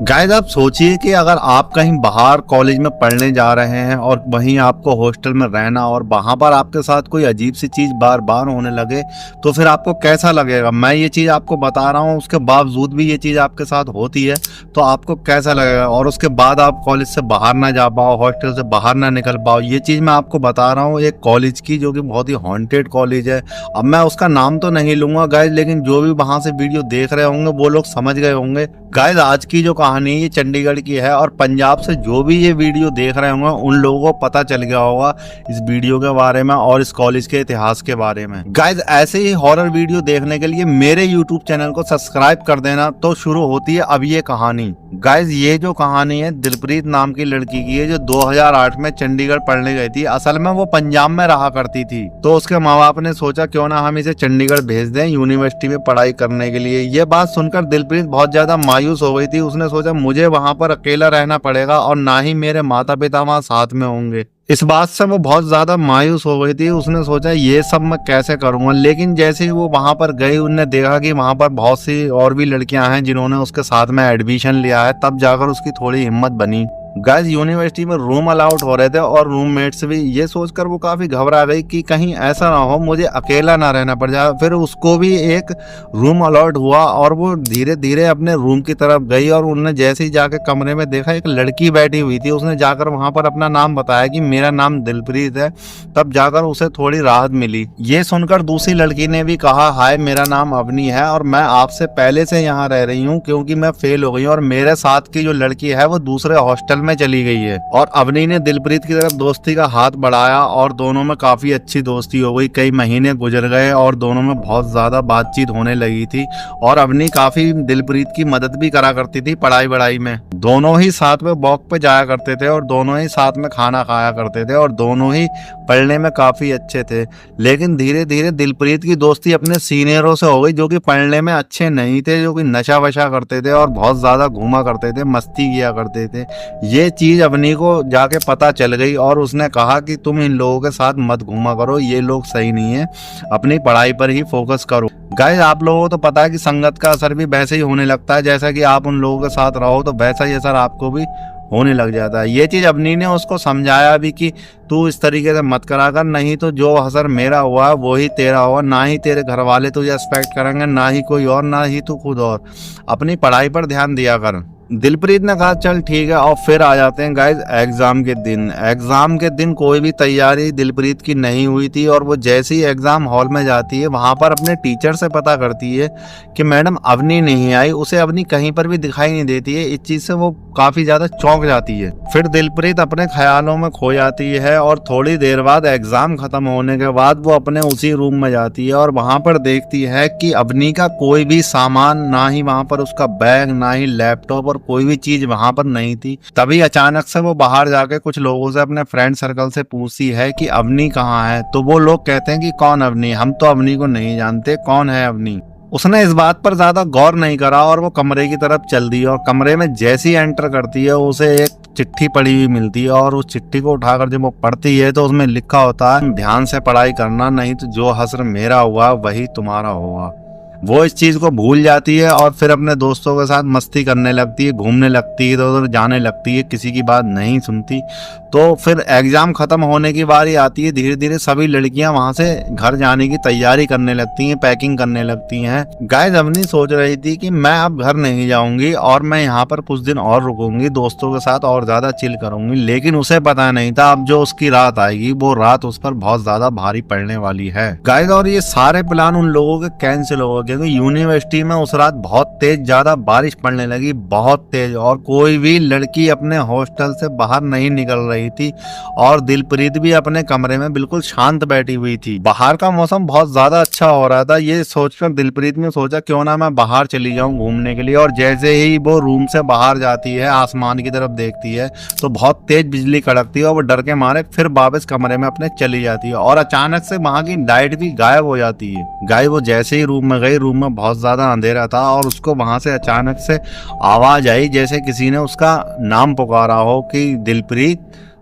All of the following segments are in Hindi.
गाइस आप सोचिए कि अगर आप कहीं बाहर कॉलेज में पढ़ने जा रहे हैं और वहीं आपको हॉस्टल में रहना और वहां पर आपके साथ कोई अजीब सी चीज बार बार होने लगे तो फिर आपको कैसा लगेगा। मैं ये चीज आपको बता रहा हूँ, उसके बावजूद भी ये चीज आपके साथ होती है तो आपको कैसा लगेगा। और उसके बाद आप कॉलेज से बाहर ना जा पाओ, हॉस्टल से बाहर ना निकल पाओ। ये चीज मैं आपको बता रहा हूँ एक कॉलेज की, जो कि बहुत ही हॉन्टेड कॉलेज है। अब मैं उसका नाम तो नहीं लूंगा गाइज, लेकिन जो भी वहां से वीडियो देख रहे होंगे वो लोग समझ गए होंगे। गाइज आज की जो कहानी ये चंडीगढ़ की है और पंजाब से जो भी ये वीडियो देख रहे होंगे उन लोगों को पता चल गया होगा इस वीडियो के बारे में और इस कॉलेज के इतिहास के बारे में। गाइज ऐसे ही हॉरर वीडियो देखने के लिए मेरे यूट्यूब चैनल को सब्सक्राइब कर देना। तो शुरू होती है अब ये कहानी। गाइज ये जो कहानी है दिलप्रीत नाम की लड़की की है, जो 2008 में चंडीगढ़ पढ़ने गई थी। असल में वो पंजाब में रहा करती थी, तो उसके माँ बाप ने सोचा क्यों ना हम इसे चंडीगढ़ भेज दें यूनिवर्सिटी में पढ़ाई करने के लिए। ये बात सुनकर दिलप्रीत बहुत ज्यादा मायूस हो गई थी। उसने सोचा मुझे वहां पर अकेला रहना पड़ेगा और ना ही मेरे माता पिता वहां साथ में होंगे। इस बात से वो बहुत ज्यादा मायूस हो गई थी। उसने सोचा ये सब मैं कैसे करूंगा। लेकिन जैसे ही वो वहां पर गई, उनने देखा कि वहां पर बहुत सी और भी लड़कियां हैं जिन्होंने उसके साथ में एडमिशन लिया है। तब जाकर उसकी थोड़ी हिम्मत बनी। गाइस यूनिवर्सिटी में रूम अलाउड हो रहे थे और रूममेट्स भी। ये सोचकर वो काफी घबरा गई कि कहीं ऐसा ना हो मुझे अकेला ना रहना पड़ जाए। फिर उसको भी एक रूम अलाउड हुआ और वो धीरे धीरे अपने रूम की तरफ गई और उन्होंने जैसे ही जाकर कमरे में देखा एक लड़की बैठी हुई थी। उसने जाकर वहां पर अपना नाम बताया कि मेरा नाम दिलप्रीत है। तब जाकर उसे थोड़ी राहत मिली। ये सुनकर दूसरी लड़की ने भी कहा हाय मेरा नाम अवनी है और मैं आपसे पहले से यहाँ रह रही हूँ क्योंकि मैं फेल हो गई हूँ और मेरे साथ की जो लड़की है वो दूसरे हॉस्टल में चली गई है। और अवनी ने दिलप्रीत की तरफ दोस्ती का हाथ बढ़ाया और दोनों में काफी अच्छी दोस्ती हो गई। कई महीने गुजर गए और दोनों में बहुत ज्यादा बातचीत होने लगी थी और अवनी काफी दिलप्रीत की मदद भी करा करती थी पढ़ाई में। दोनों ही साथ में वॉक पे जाया करते थे और दोनों ही साथ में खाना खाया करते थे और दोनों ही पढ़ने में काफी अच्छे थे। लेकिन धीरे धीरे दिलप्रीत की दोस्ती अपने सीनियरों से हो गई जो कि पढ़ने में अच्छे नहीं थे, जो कि नशा वशा करते थे और बहुत ज्यादा घूमा करते थे, मस्ती किया करते थे। ये चीज अवनी को जाके पता चल गई और उसने कहा कि तुम इन लोगों के साथ मत घूमा करो, ये लोग सही नहीं है, अपनी पढ़ाई पर ही फोकस करो। गाइस आप लोगों को तो पता है कि संगत का असर भी वैसे ही होने लगता है। जैसा कि आप उन लोगों के साथ रहो तो वैसा ही असर आपको भी होने लग जाता है। ये चीज अवनी ने उसको समझाया भी कि तू इस तरीके से मत करा कर, नहीं तो जो असर मेरा हुआ वो ही तेरा हुआ। ना ही तेरे घर वाले तुझे एक्सपेक्ट करेंगे, ना ही कोई और, ना ही तू खुद। और अपनी पढ़ाई पर ध्यान दिया कर। दिलप्रीत ने कहा चल ठीक है। और फिर आ जाते हैं गाइज एग्जाम के दिन। एग्जाम के दिन कोई भी तैयारी दिलप्रीत की नहीं हुई थी और वो जैसे ही एग्जाम हॉल में जाती है वहां पर अपने टीचर से पता करती है कि मैडम अवनी नहीं आई। उसे अवनी कहीं पर भी दिखाई नहीं देती है। इस चीज से वो काफी ज्यादा चौंक जाती है। फिर दिलप्रीत अपने ख्यालों में खो जाती है और थोड़ी देर बाद एग्जाम खत्म होने के बाद वो अपने उसी रूम में जाती है और वहां पर देखती है कि अवनी का कोई भी सामान, ना ही वहां पर उसका बैग, ना ही लैपटॉप और कोई भी चीज वहां पर नहीं थी। तभी अचानक से वो बाहर जाके कुछ लोगों से, अपने फ्रेंड सर्कल से पूछती है कि अवनी कहाँ है। तो वो लोग कहते हैं कि कौन अवनी, हम तो अवनी को नहीं जानते, कौन है अवनी। उसने इस बात पर ज्यादा गौर नहीं करा और वो कमरे की तरफ चल दी और कमरे में जैसी एंटर करती है उसे एक चिट्ठी पड़ी हुई मिलती है और उस चिट्ठी को उठाकर जब वो पढ़ती है तो उसमें लिखा होता है ध्यान से पढ़ाई करना, नहीं तो जो हश्र मेरा हुआ वही तुम्हारा होगा। वो इस चीज को भूल जाती है और फिर अपने दोस्तों के साथ मस्ती करने लगती है, घूमने लगती है, इधर उधर जाने लगती है, किसी की बात नहीं सुनती। तो फिर एग्जाम खत्म होने की बारी आती है। धीरे धीरे सभी लड़कियां वहां से घर जाने की तैयारी करने लगती हैं, पैकिंग करने लगती हैं। गाइस अवनी सोच रही थी कि मैं अब घर नहीं जाऊंगी और मैं यहाँ पर कुछ दिन और रुकूंगी, दोस्तों के साथ और ज्यादा चिल करूंगी। लेकिन उसे पता नहीं था अब जो उसकी रात आएगी वो रात उस पर बहुत ज्यादा भारी पड़ने वाली है। गाइस और ये सारे प्लान उन लोगों के कैंसिल हो गए क्योंकि यूनिवर्सिटी में उस रात बहुत तेज ज्यादा बारिश पड़ने लगी, बहुत तेज। और कोई भी लड़की अपने हॉस्टल से बाहर नहीं निकल रही थी और दिलप्रीत भी अपने कमरे में बिल्कुल शांत बैठी हुई थी। बाहर का मौसम बहुत ज्यादा अच्छा हो रहा था। ये सोचकर दिलप्रीत ने सोचा क्यों ना मैं बाहर चली जाऊं घूमने के लिए। और जैसे ही वो रूम से बाहर जाती है, आसमान की तरफ देखती है तो बहुत तेज बिजली कड़कती है और वो डर के मारे फिर वापस कमरे में अपने चली जाती है और अचानक से वहां की लाइट भी गायब हो जाती है। गायब वो जैसे ही रूम में गई, रूम में बहुत ज्यादा अंधेरा था और उसको वहां से अचानक से आवाज आई जैसे किसी ने उसका नाम पुकारा हो कि दिलप्रीत।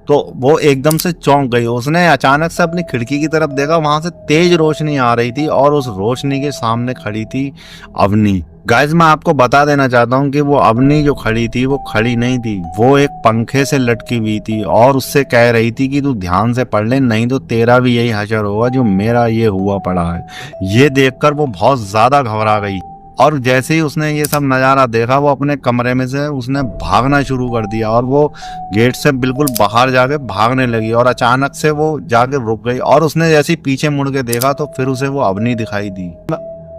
तो वो एकदम से चौंक गई। उसने अचानक से अपनी खिड़की की तरफ देखा, वहां से तेज रोशनी आ रही थी और उस रोशनी के सामने खड़ी थी अवनी। गाइस मैं आपको बता देना चाहता हूँ कि वो अवनी जो खड़ी थी वो खड़ी नहीं थी, वो एक पंखे से लटकी हुई थी और उससे कह रही थी कि तू ध्यान से पढ़ ले, नहीं तो तेरा भी यही हशर होगा जो मेरा ये हुआ पड़ा है। ये देखकर वो बहुत ज्यादा घबरा गई और जैसे ही उसने ये सब नज़ारा देखा वो अपने कमरे में से उसने भागना शुरू कर दिया और वो गेट से बिल्कुल बाहर जाके भागने लगी और अचानक से वो जाके रुक गई और उसने जैसे ही पीछे मुड़ के देखा तो फिर उसे वो अवनी दिखाई दी।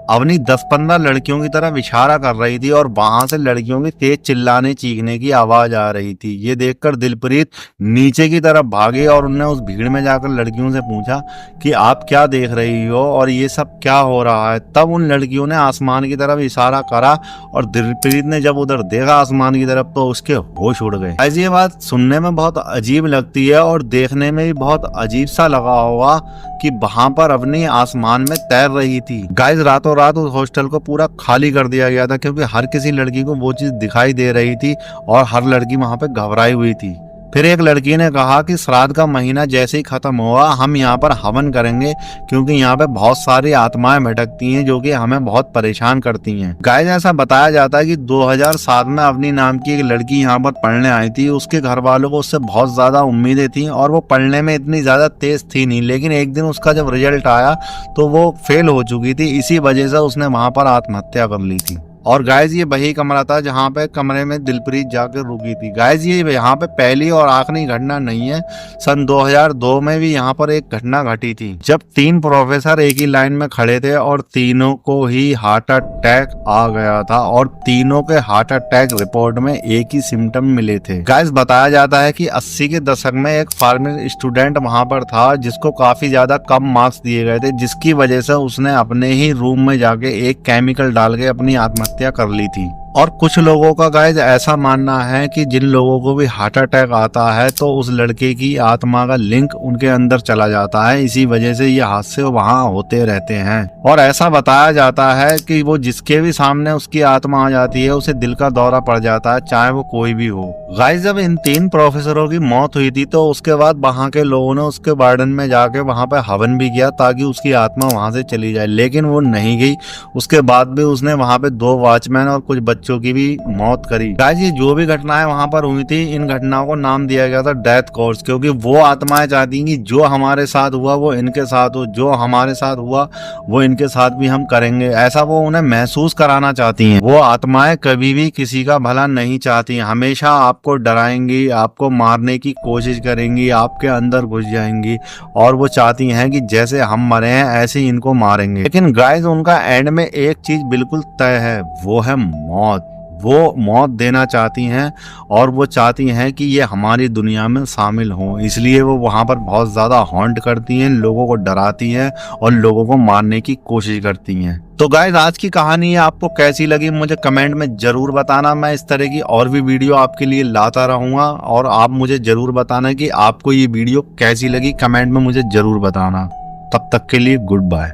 अवनी 10-15 लड़कियों की तरफ इशारा कर रही थी और वहां से लड़कियों की तेज चिल्लाने चीखने की आवाज आ रही थी। ये देखकर दिलप्रीत नीचे की तरफ भागी और उन्होंने उस भीड़ में जाकर लड़कियों से पूछा कि आप क्या देख रही हो और ये सब क्या हो रहा है। तब उन लड़कियों ने आसमान की तरफ इशारा करा और दिलप्रीत ने जब उधर देखा आसमान की तरफ तो उसके होश उड़ गए। ऐसी ये बात सुनने में बहुत अजीब लगती है और देखने में भी बहुत अजीब सा लगा होगा कि वहां पर अवनी आसमान में तैर रही थी। गाइस रातों रात उस हॉस्टल को पूरा खाली कर दिया गया था क्योंकि हर किसी लड़की को वो चीज दिखाई दे रही थी और हर लड़की वहां पे घबराई हुई थी। फिर एक लड़की ने कहा कि श्राद्ध का महीना जैसे ही खत्म हुआ हम यहाँ पर हवन करेंगे क्योंकि यहाँ पे बहुत सारी आत्माएं भटकती हैं जो कि हमें बहुत परेशान करती हैं। गाइस ऐसा बताया जाता है कि 2007 में अवनी नाम की एक लड़की यहाँ पर पढ़ने आई थी। उसके घर वालों को उससे बहुत ज्यादा उम्मीदें थी और वो पढ़ने में इतनी ज्यादा तेज थी नहीं, लेकिन एक दिन उसका जब रिजल्ट आया तो वो फेल हो चुकी थी। इसी वजह से उसने वहां पर आत्महत्या कर ली थी। और गाइस ये वही कमरा था जहाँ पे कमरे में दिलप्रीत जाकर रुकी थी। गाइस ये यहाँ पे पहली और आखिरी घटना नहीं है। सन 2002 में भी यहाँ पर एक घटना घटी थी जब 3 प्रोफेसर एक ही लाइन में खड़े थे और तीनों को ही हार्ट अटैक आ गया था और तीनों के हार्ट अटैक रिपोर्ट में एक ही सिम्टम मिले थे। गाइस बताया जाता है कि 80 के दशक में एक फार्मेसी स्टूडेंट वहां पर था जिसको काफी ज्यादा कम मार्क्स दिए गए थे, जिसकी वजह से उसने अपने ही रूम में जाके एक केमिकल डाल के अपनी आत्महत्या कर ली थी। और कुछ लोगों का गाइस ऐसा मानना है कि जिन लोगों को भी हार्ट अटैक आता है तो उस लड़के की आत्मा का लिंक उनके अंदर चला जाता है, इसी वजह से ये हादसे वहां होते रहते हैं। और ऐसा बताया जाता है कि वो जिसके भी सामने उसकी आत्मा आ जाती है उसे दिल का दौरा पड़ जाता है, चाहे वो कोई भी हो। गाइस जब इन 3 प्रोफेसरों की मौत हुई थी तो उसके बाद वहां के लोगों ने उसके गार्डन में जाके वहां पे हवन भी किया ताकि उसकी आत्मा वहां से चली जाए, लेकिन वो नहीं गई। उसके बाद भी उसने वहां पे 2 वॉचमैन और कुछ बच्चों की भी मौत करी। गाइस ये जो भी घटनाएं वहां पर हुई थी इन घटनाओं को नाम दिया गया था डेथ कोर्स, क्योंकि वो आत्माएं चाहती कि जो हमारे साथ हुआ वो इनके साथ हो, जो हमारे साथ हुआ वो इनके साथ भी हम करेंगे, ऐसा वो उन्हें महसूस कराना चाहती हैं। वो आत्माएं कभी भी किसी का भला नहीं चाहती, हमेशा आपको डराएंगी, आपको मारने की कोशिश करेंगी, आपके अंदर घुस जाएंगी और वो चाहती हैं कि जैसे हम मरे हैं ऐसे ही इनको मारेंगे। लेकिन गाइस उनका एंड में एक चीज बिल्कुल तय है, वो है मौत। वो मौत देना चाहती हैं और वो चाहती हैं कि ये हमारी दुनिया में शामिल हों, इसलिए वो वहाँ पर बहुत ज़्यादा हॉन्ट करती हैं, लोगों को डराती हैं और लोगों को मारने की कोशिश करती हैं। तो गाइस आज की कहानी आपको कैसी लगी मुझे कमेंट में ज़रूर बताना। मैं इस तरह की और भी वीडियो आपके लिए लाता रहूँगा और आप मुझे ज़रूर बताना कि आपको ये वीडियो कैसी लगी, कमेंट में मुझे ज़रूर बताना। तब तक के लिए गुड बाय।